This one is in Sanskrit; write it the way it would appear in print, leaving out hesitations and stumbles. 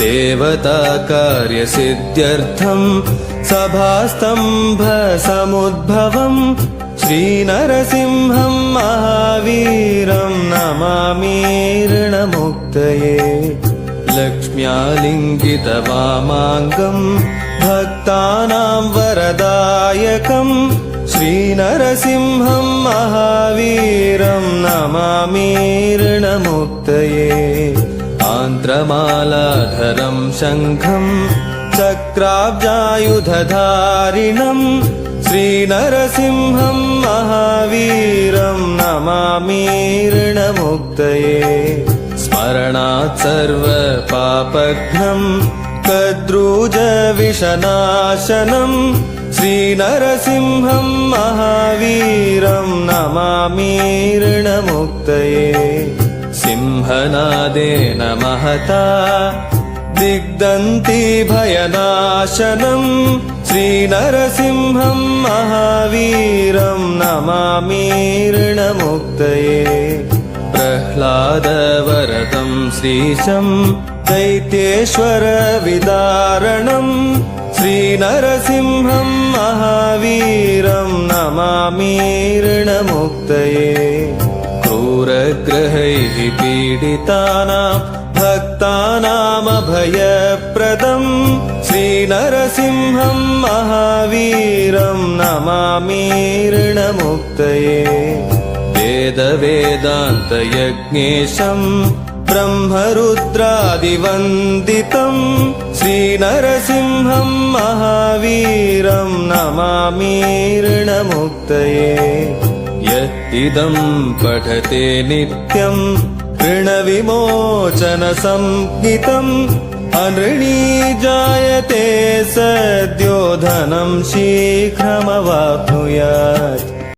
देवता कार्यसिद्ध्यर्थं सभास्तम्भसमुद्भवम् श्रीनरसिंहं महावीरं नमामि ऋणमुक्तये लक्ष्म्यालिङ्गितवामाङ्गं भक्तानां वरदायकं श्रीनरसिंहं महावीरं नमामि ऋणमुक्तये आन्त्रमालाधरं शङ्खं चक्राब्जायुधधारिणं श्रीनरसिंहं महावीरं नमामि ऋणमुक्तये स्मरणात् सर्वपापघ्नं कद्रूजविषनाशनं श्रीनरसिंहं महावीरं नमामि ऋणमुक्तये सिंहनादेन महता दिग्दन्ति भयनाशनं श्रीनरसिंहं महावीरं नमामि ऋणमुक्तये प्रह्लादवरदं श्रीशं दैत्येश्वरविदारणं श्रीनरसिंहं महावीरं नमामि ऋणमुक्तये क्रूरग्रहैः पीडितानां भक्तानामभयप्रदं श्रीनरसिंहं महावीरं नमामि ऋणमुक्तये वेदवेदान्तयज्ञेशं ब्रह्मरुद्रादिवन्दितं श्रीनरसिंहं महावीरं नमामि ऋणमुक्तये यद् पठते नित्यं ऋणविमोचनसंज्ञितम् अनृणी जायते सद्यो धनं शीघ्रमवाप्नुयात्।